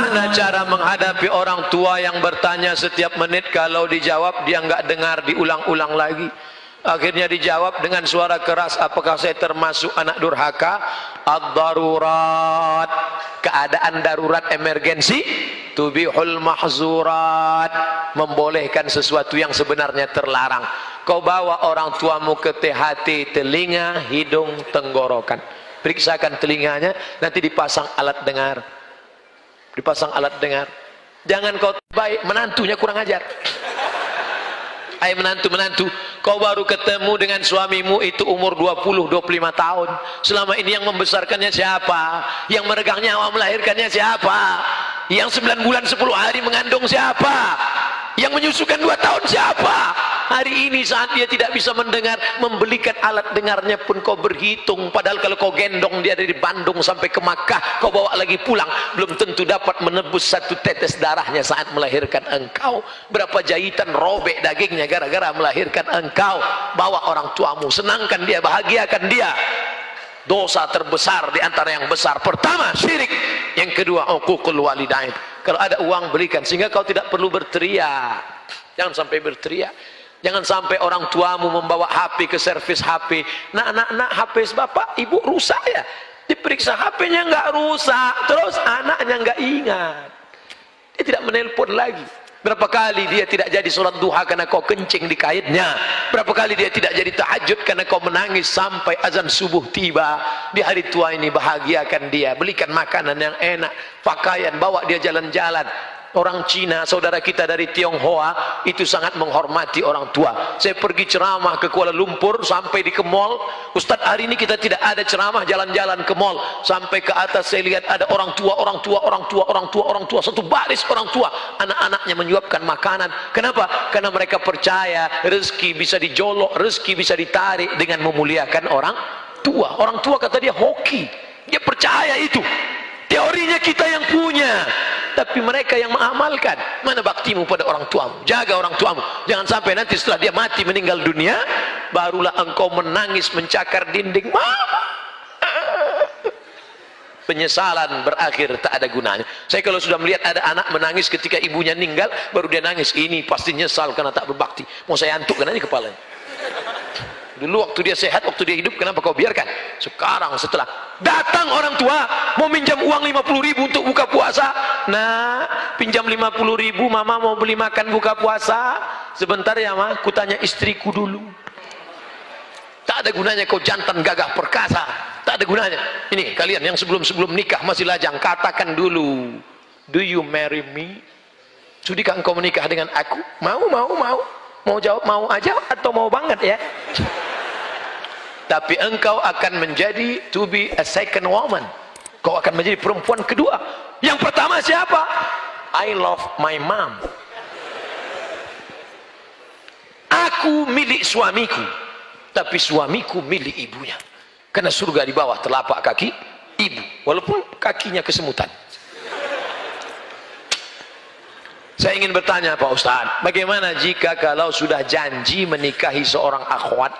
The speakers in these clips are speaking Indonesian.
Bagaimana cara menghadapi orang tua yang bertanya setiap menit, kalau dijawab dia nggak dengar, diulang-ulang lagi. Akhirnya dijawab dengan suara keras, apakah saya termasuk anak durhaka? Ad-darurat, keadaan darurat emergensi, tubihul mahzurat, membolehkan sesuatu yang sebenarnya terlarang. Kau bawa orang tuamu ke THT, telinga, hidung, tenggorokan, periksakan telinganya, nanti dipasang alat dengar. Dipasang alat dengar. Jangan kau baik, menantunya kurang ajar. Hai menantu, kau baru ketemu dengan suamimu itu umur 20-25 tahun. Selama ini yang membesarkannya siapa? Yang meregang nyawa melahirkannya siapa? Yang 9 bulan 10 hari mengandung siapa? Yang menyusukan 2 tahun siapa? Hari ini saat dia tidak bisa mendengar, membelikan alat dengarnya pun kau berhitung. Padahal kalau kau gendong dia dari Bandung sampai ke Makkah, kau bawa lagi pulang, belum tentu dapat menebus 1 tetes darahnya saat melahirkan engkau. Berapa jahitan robek dagingnya gara-gara melahirkan engkau. Bawa orang tuamu, senangkan dia, bahagiakan dia. Dosa terbesar di antara yang besar, pertama syirik, yang kedua uququl walidain. Kalau ada uang belikan, sehingga kau tidak perlu berteriak. Jangan sampai berteriak. Jangan sampai orang tuamu membawa HP ke servis HP. Nak, HP bapak ibu rusak ya? Diperiksa HP-nya nggak rusak, terus anaknya nggak ingat. Dia tidak menelpon lagi. Berapa kali dia tidak jadi sholat duha karena kau kencing di kaitnya. Berapa kali dia tidak jadi tahajud karena kau menangis sampai azan subuh tiba. Di hari tua ini bahagiakan dia, belikan makanan yang enak, pakaian, bawa dia jalan-jalan. Orang Cina, saudara kita dari Tionghoa, itu sangat menghormati orang tua. Saya pergi ceramah ke Kuala Lumpur, sampai di ke mall, Ustadz hari ini kita tidak ada ceramah jalan-jalan ke mall. Sampai ke atas saya lihat ada orang tua, satu baris orang tua, anak-anaknya menyuapkan makanan. Kenapa? Karena mereka percaya rezeki bisa dijolok, rezeki bisa ditarik dengan memuliakan orang tua. Orang tua kata dia hoki, dia percaya itu. Teorinya kita yang punya, tapi mereka yang mengamalkan. Mana baktimu pada orang tuamu? Jaga orang tuamu. Jangan sampai nanti setelah dia mati meninggal dunia, barulah engkau menangis mencakar dinding. Mama, penyesalan berakhir tak ada gunanya. Saya kalau sudah melihat ada anak menangis ketika ibunya meninggal, baru dia nangis, ini pasti nyesal karena tak berbakti. Mau saya antukkan aja kepalanya. Dulu waktu dia sehat, waktu dia hidup, kenapa kau biarkan? Sekarang setelah datang orang tua mau minjam uang 50.000 untuk buka puasa. Nah, pinjam 50.000, mama mau beli makan buka puasa. Sebentar ya ma, kutanya istriku dulu. Tak ada gunanya kau jantan gagah perkasa, tak ada gunanya. Ini kalian yang sebelum nikah masih lajang, katakan dulu, do you marry me? Sudikah engkau menikah dengan aku? Mau jawab mau aja atau mau banget ya? Tapi engkau akan menjadi to be a second woman. Kau akan menjadi perempuan kedua. Yang pertama siapa? I love my mom. Aku milik suamiku, tapi suamiku milik ibunya. Karena surga di bawah telapak kaki ibu, walaupun kakinya kesemutan. Saya ingin bertanya Pak Ustadz, bagaimana jika kalau sudah janji menikahi seorang akhwat,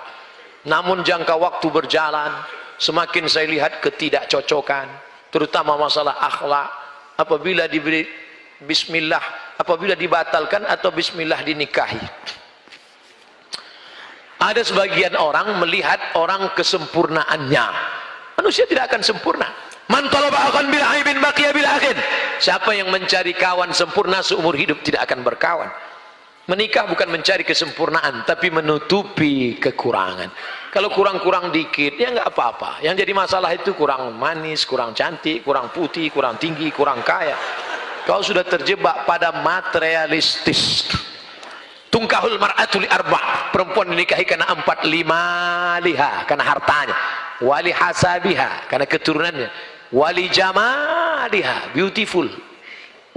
namun jangka waktu berjalan, semakin saya lihat ketidakcocokan, terutama masalah akhlak. Apabila diberi bismillah, apabila dibatalkan atau bismillah dinikahi. Ada sebagian orang melihat orang kesempurnaannya. Manusia tidak akan sempurna. Man talaba akhan bil aibin baqiya bil akhin. Siapa yang mencari kawan sempurna seumur hidup tidak akan berkawan. Menikah bukan mencari kesempurnaan, tapi menutupi kekurangan. Kalau kurang-kurang dikit, ya nggak apa-apa. Yang jadi masalah itu kurang manis, kurang cantik, kurang putih, kurang tinggi, kurang kaya. Kau sudah terjebak pada materialistis. Tungkahul mar'atul arba', perempuan dinikahi karena 4 5 liha, karena hartanya. Wali hasabiha, karena keturunannya. Wali jamaliha, beautiful.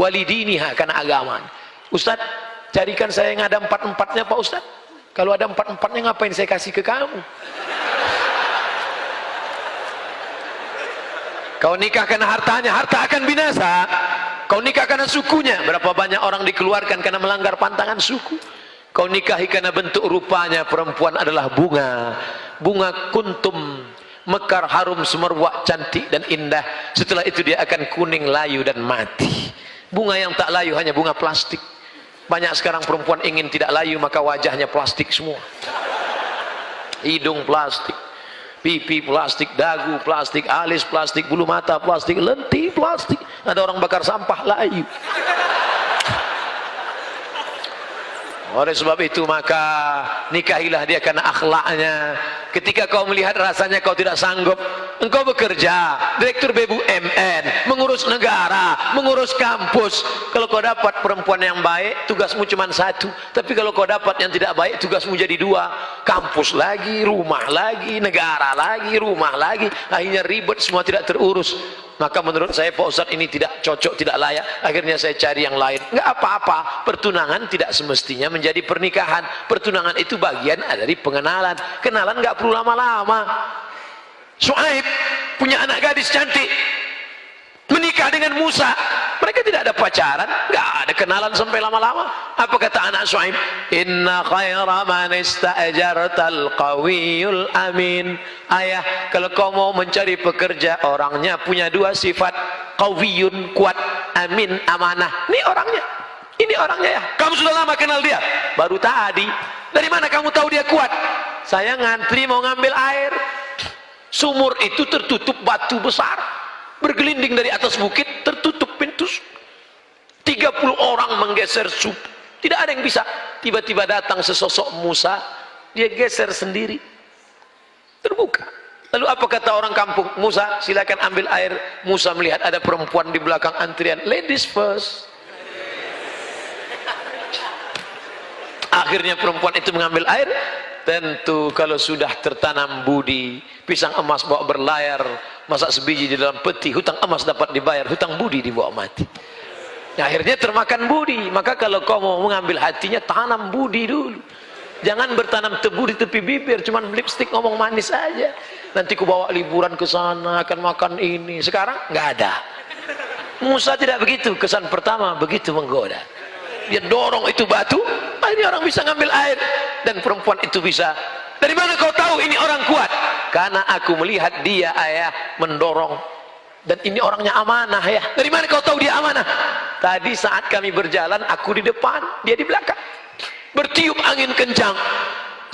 Wali diniha, karena agama. Ustaz, carikan saya yang ada 4-4-nya Pak Ustaz. Kalau ada 4-4-nya ngapain saya kasih ke kamu? Kau nikah karena hartanya, harta akan binasa. Kau nikah karena sukunya, berapa banyak orang dikeluarkan karena melanggar pantangan suku. Kau nikahi karena bentuk rupanya, perempuan adalah bunga. Bunga kuntum, mekar, harum, semerbak, cantik dan indah. Setelah itu dia akan kuning, layu dan mati. Bunga yang tak layu hanya bunga plastik. Banyak sekarang perempuan ingin tidak layu, maka wajahnya plastik semua. Hidung plastik, pipi plastik, dagu plastik, alis plastik, bulu mata plastik, lentik plastik. Ada orang bakar sampah layu. Oleh sebab itu maka nikahilah dia karena akhlaknya. Ketika kau melihat rasanya kau tidak sanggup, engkau bekerja direktur BUMN, mengurus negara, mengurus kampus. Kalau kau dapat perempuan yang baik, tugasmu cuma satu. Tapi kalau kau dapat yang tidak baik, tugasmu jadi dua. Kampus lagi, rumah lagi, negara lagi, rumah lagi. Akhirnya ribet, semua tidak terurus. Maka menurut saya Pak Ustadz ini tidak cocok, tidak layak. Akhirnya saya cari yang lain. Enggak apa-apa, pertunangan tidak semestinya menjadi pernikahan. Pertunangan itu bagian dari pengenalan. Kenalan enggak perlu lama-lama. Syuaib punya anak gadis cantik, menikah dengan Musa. Mereka tidak ada pacaran, enggak ada kenalan sampai lama-lama. Apa kata anak Syuaib? Inna khaira man ista'jartal qawiyul amin. Ayah, kalau kau mau mencari pekerja, orangnya punya dua sifat, qawiyun, kuat, amin, amanah. Ini orangnya, ini orangnya ya. Kamu sudah lama kenal dia? Baru tadi. Dari mana kamu tahu dia kuat? Saya ngantri mau ngambil air, sumur itu tertutup batu besar, bergelinding dari atas bukit, tertutup pintu. 30 orang menggeser sub, tidak ada yang bisa. Tiba-tiba datang sesosok Musa, dia geser sendiri, terbuka. Lalu apa kata orang kampung? Musa, silakan ambil air. Musa melihat ada perempuan di belakang antrian, ladies first. Akhirnya perempuan itu mengambil air. Tentu kalau sudah tertanam budi, pisang emas bawa berlayar, masak sebiji di dalam peti, hutang emas dapat dibayar, hutang budi dibawa mati. Akhirnya termakan budi. Maka kalau kau mau mengambil hatinya, tanam budi dulu. Jangan bertanam tebu di tepi bibir, cuman lipstick ngomong manis aja. Nanti ku bawa liburan ke sana, akan makan ini. Sekarang nggak ada. Musa tidak begitu. Kesan pertama begitu menggoda. Dia dorong itu batu, akhirnya orang bisa ngambil air. Dan perempuan itu bisa. Dari mana kau tahu ini orang kuat? Karena aku melihat dia, ayah, mendorong. Dan ini orangnya amanah, ya. Dari mana kau tahu dia amanah? Tadi saat kami berjalan, aku di depan, dia di belakang. Bertiup angin kencang.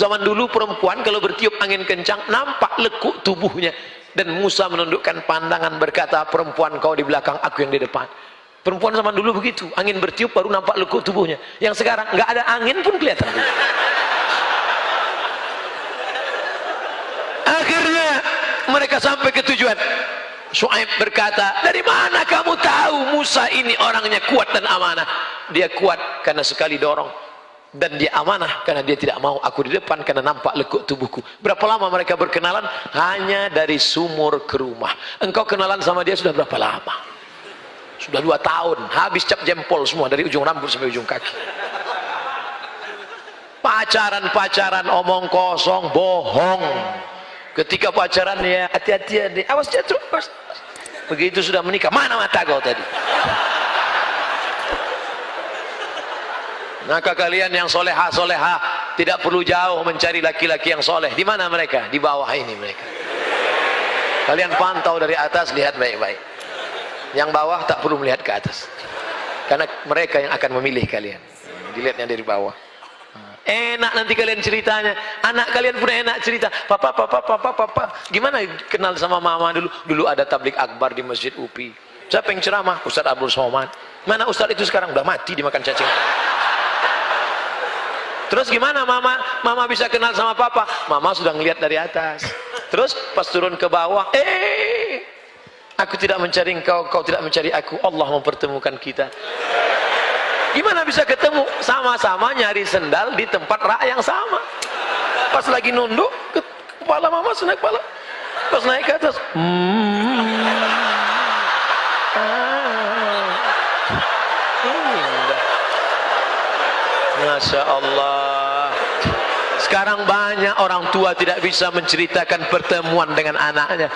Zaman dulu perempuan kalau bertiup angin kencang, nampak lekuk tubuhnya. Dan Musa menundukkan pandangan berkata, perempuan kau di belakang, aku yang di depan. Perempuan zaman dulu begitu, angin bertiup baru nampak lekuk tubuhnya. Yang sekarang nggak ada angin pun kelihatan. Akhirnya mereka sampai ke tujuan. Syuaib berkata, dari mana kamu tahu Musa ini orangnya kuat dan amanah? Dia kuat karena sekali dorong, dan dia amanah karena dia tidak mau aku di depan karena nampak lekuk tubuhku. Berapa lama mereka berkenalan? Hanya dari sumur ke rumah. Engkau kenalan sama dia sudah berapa lama? Sudah 2 tahun, habis cap jempol semua dari ujung rambut sampai ujung kaki. Pacaran-pacaran omong kosong, bohong. Ketika pacaran ya hati-hati ya, awas jatuh. Begitu sudah menikah, mana mata kau tadi? Maka kalian yang soleha-soleha tidak perlu jauh mencari laki-laki yang soleh. Di mana mereka? Di bawah ini mereka. Kalian pantau dari atas, lihat baik-baik. Yang bawah tak perlu melihat ke atas, karena mereka yang akan memilih kalian. Dilihatnya dari bawah. Enak nanti kalian ceritanya. Anak kalian pun enak cerita. Papa, gimana kenal sama mama dulu? Dulu ada tablik akbar di Masjid UPI. Siapa yang ceramah? Ustadz Abdul Somad. Mana Ustadz itu sekarang? Udah mati dimakan cacing. Terus gimana mama? Mama bisa kenal sama papa? Mama sudah ngelihat dari atas. Terus pas turun ke bawah, aku tidak mencari engkau, kau tidak mencari aku. Allah mempertemukan kita. Gimana bisa ketemu? Sama-sama nyari sendal di tempat rak yang sama. Pas lagi nunduk, kepala mama naik kepala. Pas naik ke atas, Masya Allah. Sekarang banyak orang tua tidak bisa menceritakan pertemuan dengan anaknya.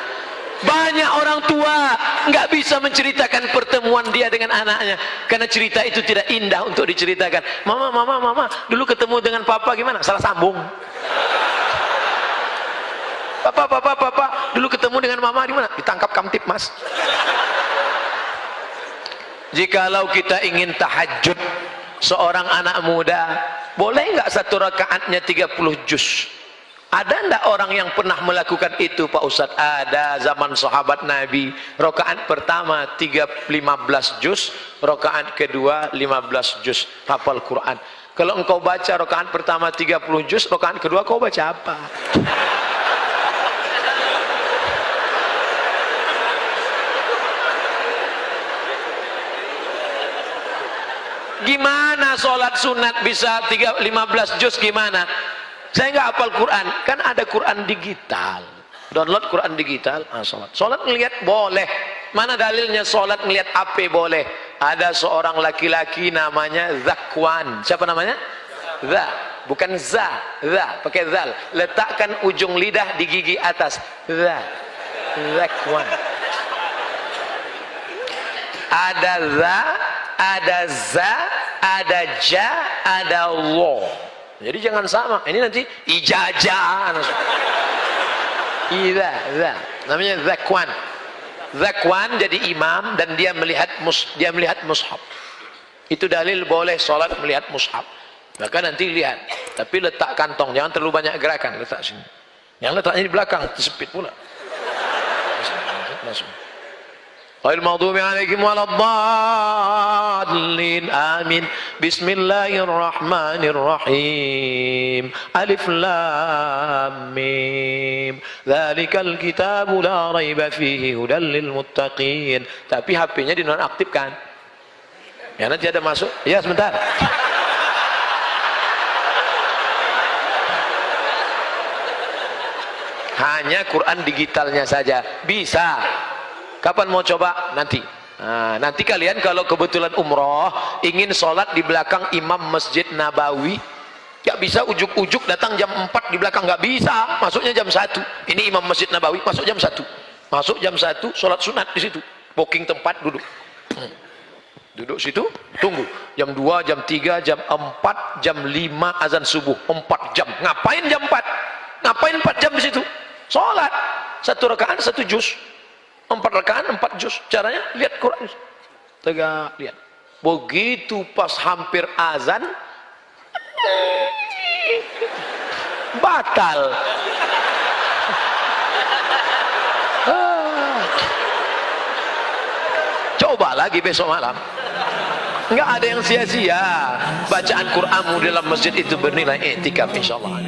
Banyak orang tua nggak bisa menceritakan pertemuan dia dengan anaknya karena cerita itu tidak indah untuk diceritakan. Mama, dulu ketemu dengan papa gimana? Salah sambung. Papa, dulu ketemu dengan mama di mana? Ditangkap Kamtip, Mas. Jikalau kita ingin tahajud, seorang anak muda, boleh enggak satu rakaatnya 30 juz? Ada enggak orang yang pernah melakukan itu Pak Ustadz? Ada, zaman sahabat Nabi. Rakaat pertama 15 juz, rakaat kedua 15 juz, hafal Quran. Kalau engkau baca rakaat pertama 30 juz, rakaat kedua kau baca apa? Gimana sholat sunat bisa 15 juz gimana? Saya nggak hafal Quran, kan ada Quran digital, download Quran digital, sholat ngelihat boleh. Mana dalilnya sholat ngelihat apa boleh? Ada seorang laki-laki namanya Zakwan. Siapa namanya? Za, bukan za, pakai zal. Letakkan ujung lidah di gigi atas. Zakwan. Ada za, ada za, ada ja, ada lo. Jadi jangan sama. Ini nanti ijazah. Iya, namanya Zakwan. Zakwan jadi imam dan dia melihat mushaf. Itu dalil boleh sholat melihat mushaf. Maka nanti lihat. Tapi letak kantong, jangan terlalu banyak gerakan. Letak sini. Yang letaknya di belakang, disepit pula. Langsung. Ghairil maghdubi 'alaihim waladdallin. Amin. Bismillahirrahmanirrahim. Alif lam mim. Dzalikal kitabu la raiba fihi hudal lil muttaqin. Tapi HP-nya dinonaktifkan. Ya nanti ada masuk. Ya sebentar. Hanya Quran digitalnya saja bisa. Kapan mau coba? Nanti. Nah, nanti kalian kalau kebetulan umroh ingin sholat di belakang imam Masjid Nabawi, gak bisa ujuk-ujuk datang jam 4 di belakang, gak bisa. Masuknya jam 1. Ini imam Masjid Nabawi, masuk jam 1. Masuk jam 1, sholat sunat di situ. Booking tempat, duduk. Duduk situ, tunggu. Jam 2, jam 3, jam 4, jam 5 azan subuh. 4 jam. Ngapain jam 4? Ngapain 4 jam di situ? Sholat. 1 rakaat 1 juz. 4 rakaat 4 juz. Caranya lihat Quran. Tegak lihat. Begitu pas hampir azan batal. Coba lagi besok malam. Enggak ada yang sia-sia. Bacaan Quranmu dalam masjid itu bernilai i'tikaf insyaallah.